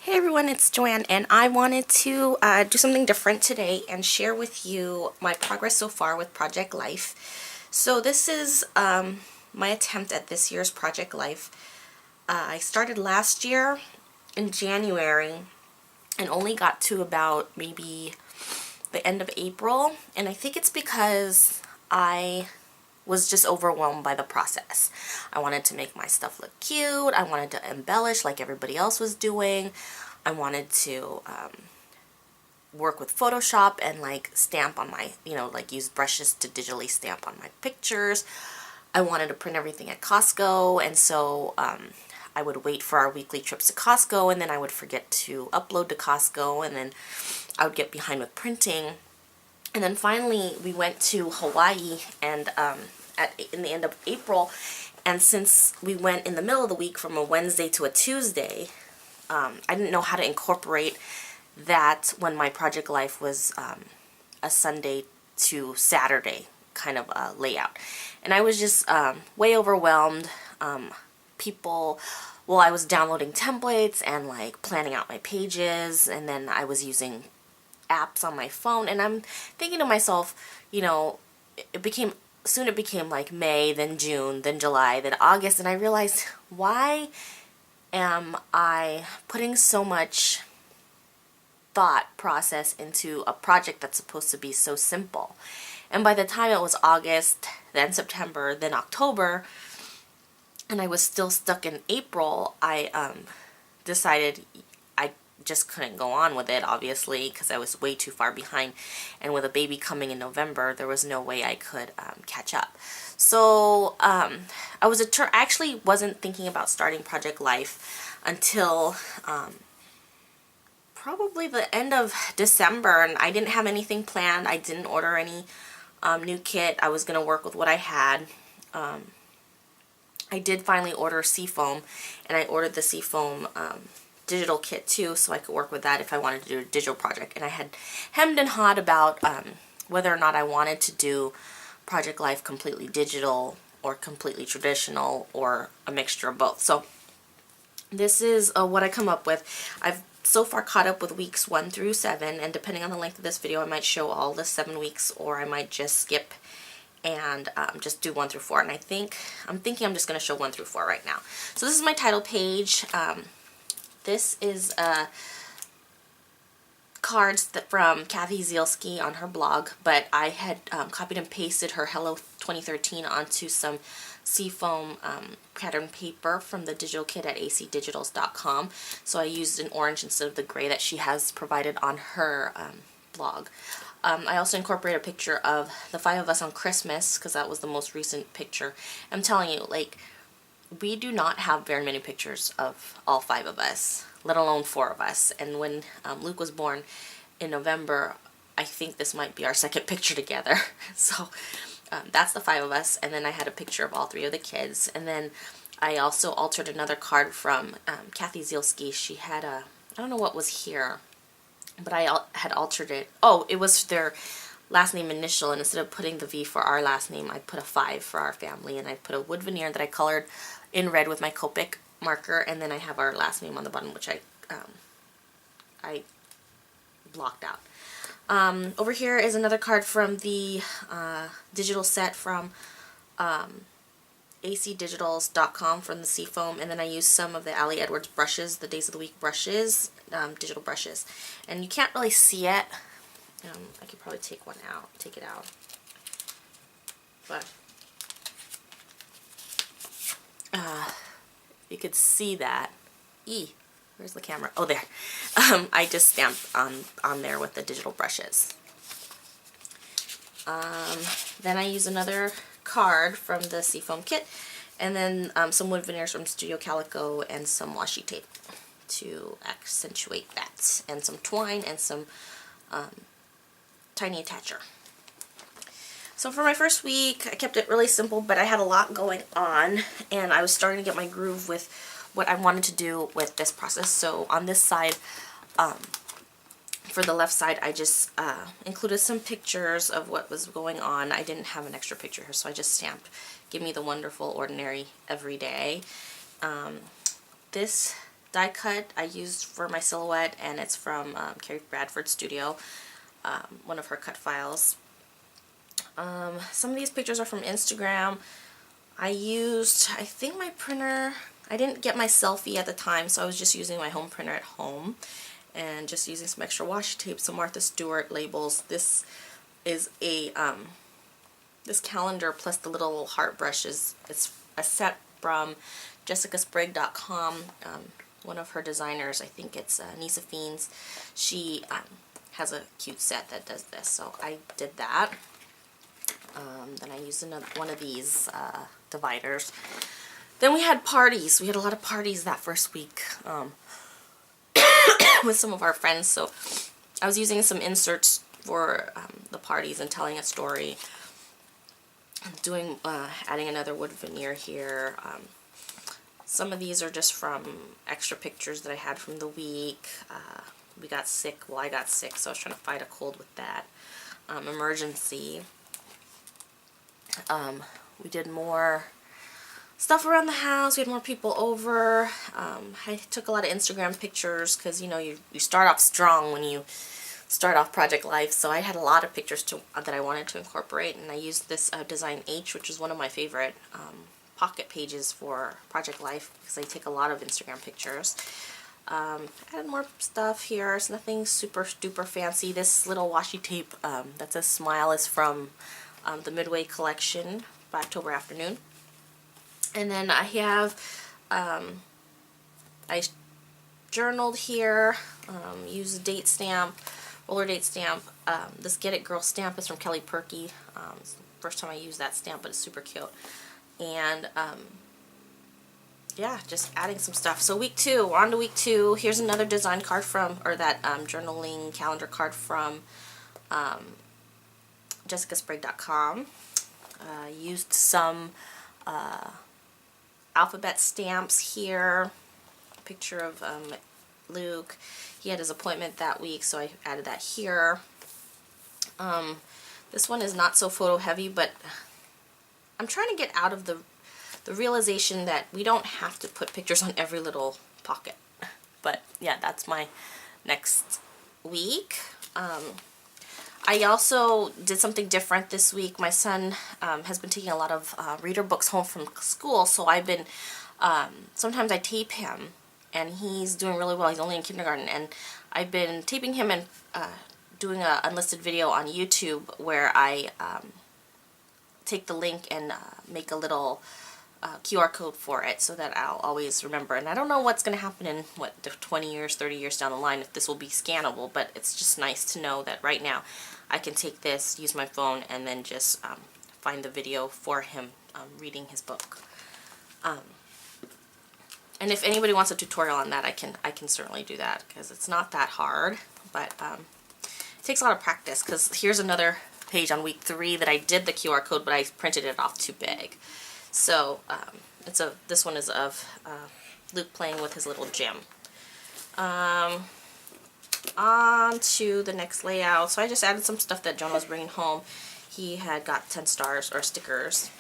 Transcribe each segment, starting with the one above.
Hey everyone, it's Joanne, and I wanted to do something different today and share with you my progress so far with Project Life. So this is my attempt at this year's Project Life. I started last year in January and only got to about maybe the end of April, and I think it's because I was just overwhelmed by the process. I wanted to make my stuff look cute. I wanted to embellish like everybody else was doing. I wanted to work with Photoshop and like stamp on my, like use brushes to digitally stamp on my pictures. I wanted to print everything at Costco, and so I would wait for our weekly trips to Costco, and then I would forget to upload to Costco, and then I would get behind with printing. And then finally we went to Hawaii and in the end of April, and since we went in the middle of the week from a Wednesday to a Tuesday, I didn't know how to incorporate that when my Project Life was a Sunday to Saturday kind of layout. And I was just way overwhelmed. I was downloading templates and like planning out my pages, and then I was using apps on my phone, and I'm thinking to myself, it became like May, then June, then July, then August, and I realized, why am I putting so much thought process into a project that's supposed to be so simple? And by the time it was August, then September, then October, and I was still stuck in April, I decided I just couldn't go on with it, obviously, because I was way too far behind, and with a baby coming in November, there was no way I could catch up. So I actually wasn't thinking about starting Project Life until probably the end of December, and I didn't have anything planned. I didn't order any new kit. I was going to work with what I had. I did finally order Seafoam, and I ordered the Seafoam digital kit too, so I could work with that if I wanted to do a digital project. And I had hemmed and hawed about whether or not I wanted to do Project Life completely digital or completely traditional or a mixture of both. So this is what I come up with. I've so far caught up with weeks 1 through 7, and depending on the length of this video, I might show all the 7 weeks, or I might just skip and just do 1 through 4. And I'm thinking I'm just going to show 1 through 4 right now. So this is my title page. This is cards from Kathy Zielski on her blog, but I had copied and pasted her Hello 2013 onto some Seafoam pattern paper from the digital kit at acdigitals.com. So I used an orange instead of the gray that she has provided on her blog. I also incorporated a picture of the 5 of us on Christmas, because that was the most recent picture. I'm telling you, like, we do not have very many pictures of all 5 of us, let alone 4 of us. And when Luke was born in November, I think this might be our second picture together. So that's the 5 of us. And then I had a picture of all 3 of the kids. And then I also altered another card from Kathy Zielski. She had I don't know what was here, but I had altered it. Oh, it was their last name initial, and instead of putting the V for our last name, I put a 5 for our family, and I put a wood veneer that I colored in red with my Copic marker, and then I have our last name on the bottom, which I blocked out. Over here is another card from the digital set from acdigitals.com from the Seafoam, and then I used some of the Ali Edwards brushes, the Days of the Week brushes, digital brushes. And you can't really see it. I could probably take it out. But you could see that. Where's the camera? Oh, there. I just stamped on there with the digital brushes. Then I use another card from the Seafoam kit, and then some wood veneers from Studio Calico and some washi tape to accentuate that, and some twine and some tiny attacher. So for my first week, I kept it really simple, but I had a lot going on, and I was starting to get my groove with what I wanted to do with this process. So on this side, for the left side, I just included some pictures of what was going on. I didn't have an extra picture here, so I just stamped "Give me the wonderful, ordinary, everyday." This die cut I used for my silhouette, and it's from Carrie Bradford's studio, one of her cut files. Some of these pictures are from Instagram. I think my printer, I didn't get my selfie at the time, so I was just using my home printer at home and just using some extra washi tape, some Martha Stewart labels. This is a this calendar plus the little heart brushes. It's a set from jessicasprague.com. One of her designers, I think it's Nisa Fiends. She has a cute set that does this, so I did that. Then I used one of these dividers. Then we had parties. We had a lot of parties that first week with some of our friends, so I was using some inserts for the parties and telling a story. Adding another wood veneer here. Some of these are just from extra pictures that I had from the week. We got sick. Well, I got sick, so I was trying to fight a cold with that. Emergency. We did more stuff around the house. We had more people over. I took a lot of Instagram pictures because, you know, you start off strong when you start off Project Life. So I had a lot of pictures that I wanted to incorporate, and I used this Design H, which is one of my favorite pocket pages for Project Life because I take a lot of Instagram pictures. Added more stuff here. It's nothing super duper fancy. This little washi tape that says Smile is from the Midway collection by October Afternoon. And then I have, I journaled here, used a date stamp, roller date stamp. This Get It Girl stamp is from Kelly Perky. It's the first time I used that stamp, but it's super cute. And yeah, just adding some stuff. So week 2, we're on to week 2. Here's another design card from, or that journaling calendar card from jessicasprague.com. Used some alphabet stamps here. Picture of Luke. He had his appointment that week, so I added that here. This one is not so photo heavy, but I'm trying to get out of the realization that we don't have to put pictures on every little pocket. But yeah, that's my next week. I also did something different this week. My son has been taking a lot of reader books home from school, so I've been, sometimes I tape him, and he's doing really well. He's only in kindergarten, and I've been taping him and doing an unlisted video on YouTube where I take the link and make a little QR code for it so that I'll always remember. And I don't know what's going to happen in, 20 years, 30 years down the line, if this will be scannable, but it's just nice to know that right now I can take this, use my phone, and then just find the video for him reading his book. And if anybody wants a tutorial on that, I can certainly do that, because it's not that hard, but it takes a lot of practice, because here's another page on week 3 that I did the QR code, but I printed it off too big. So this one is of Luke playing with his little gym. On to the next layout. So I just added some stuff that John was bringing home. He had got 10 stars or stickers.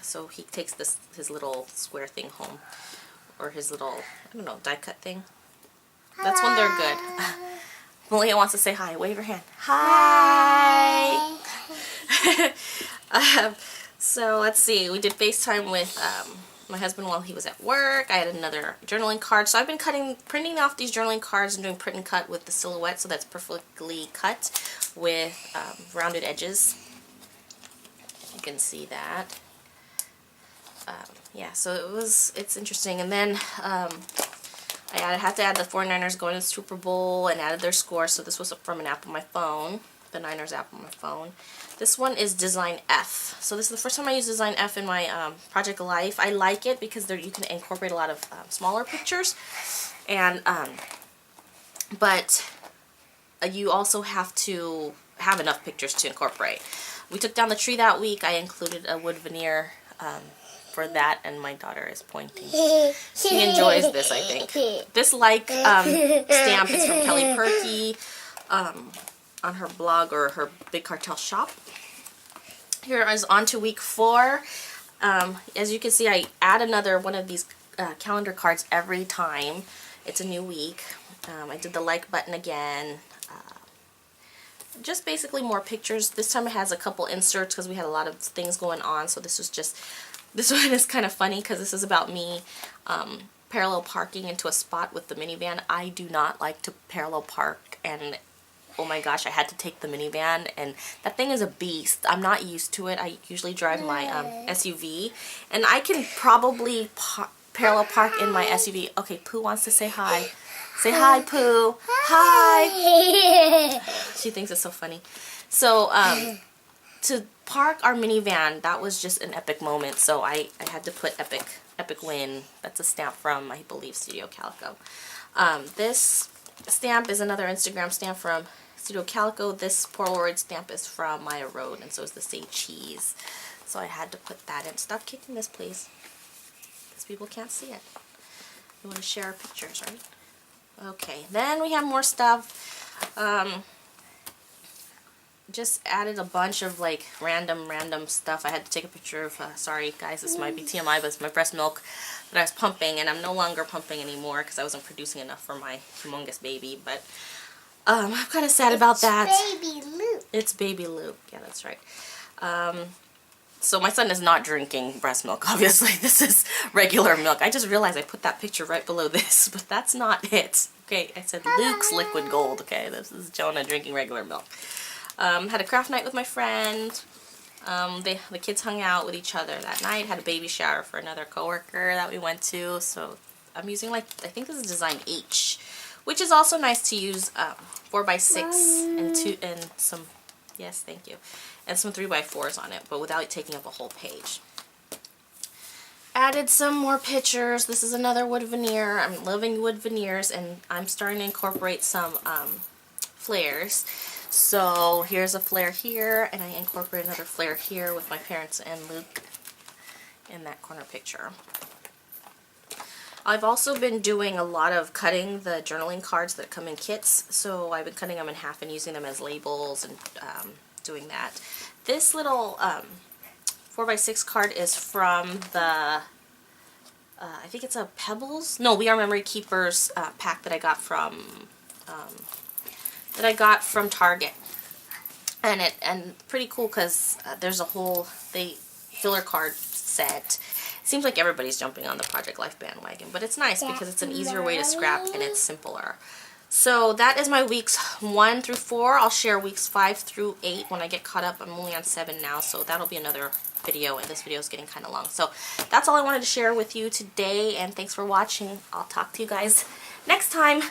So he takes his little square thing home, or his little, I don't know, die cut thing. That's when they're good. Malia wants to say hi. Wave your hand. Hi. So let's see. We did FaceTime with my husband while he was at work. I had another journaling card. So I've been printing off these journaling cards and doing print and cut with the silhouette, so that's perfectly cut with rounded edges. You can see that. Yeah, so it's interesting. And then I had to add the 49ers going to the Super Bowl and added their score. So this was from an app on my phone, the Niners app on my phone. This one is Design F. So this is the first time I use Design F in my Project Life. I like it because you can incorporate a lot of smaller pictures, and but you also have to have enough pictures to incorporate. We took down the tree that week. I included a wood veneer for that, and my daughter is pointing. She enjoys this, I think. This stamp is from Kelly Perky. On her blog, or her Big Cartel shop. Here is on to week 4. As you can see, I add another one of these calendar cards every time, It's a new week. I did the like button again. Just basically more pictures. This time it has a couple inserts because we had a lot of things going on. So this one is kind of funny because this is about me parallel parking into a spot with the minivan. I do not like to parallel park, and oh my gosh, I had to take the minivan, and that thing is a beast. I'm not used to it. I usually drive my SUV, and I can probably parallel park in my SUV. Okay, Pooh wants to say hi. Say hi, Pooh. Hi. She thinks it's so funny. So, to park our minivan, that was just an epic moment. So I had to put epic win. That's a stamp from, I believe, Studio Calico. This stamp is another Instagram stamp from Studio Calico. This Polaroid stamp is from Maya Road, and so is the Say Cheese. So I had to put that in. Stop kicking this, please, because people can't see it. We want to share our pictures, right? Okay, then we have more stuff. Just added a bunch of like random stuff. I had to take a picture of, sorry guys, this might be TMI, but it's my breast milk that I was pumping, and I'm no longer pumping anymore because I wasn't producing enough for my humongous baby. But I'm kind of sad about that. Baby Luke. It's baby Luke. Yeah, that's right. So my son is not drinking breast milk, obviously. This is regular milk. I just realized I put that picture right below this, but that's not it. Okay, I said Luke's liquid gold. Okay, this is Jonah drinking regular milk. Had a craft night with my friend. The kids hung out with each other that night. Had a baby shower for another coworker that we went to. So I'm using, like, I think this is design H, which is also nice to use 4x6 and some, yes, thank you, and some 3x4s on it, but without taking up a whole page. Added some more pictures. This is another wood veneer. I'm loving wood veneers, and I'm starting to incorporate some flares. So here's a flare here, and I incorporate another flare here with my parents and Luke in that corner picture. I've also been doing a lot of cutting the journaling cards that come in kits. So I've been cutting them in half and using them as labels and doing that. This little 4x6 card is from the, I think it's a Pebbles? No, We Are Memory Keepers pack that I got from Target, and pretty cool because there's a whole filler card set. It seems like everybody's jumping on the Project Life bandwagon, but it's nice because it's an easier way to scrap and it's simpler. So that is my weeks 1 through 4. I'll share weeks 5 through 8 when I get caught up. I'm only on 7 now, so that'll be another video, and this video is getting kind of long. So that's all I wanted to share with you today, and thanks for watching. I'll talk to you guys next time.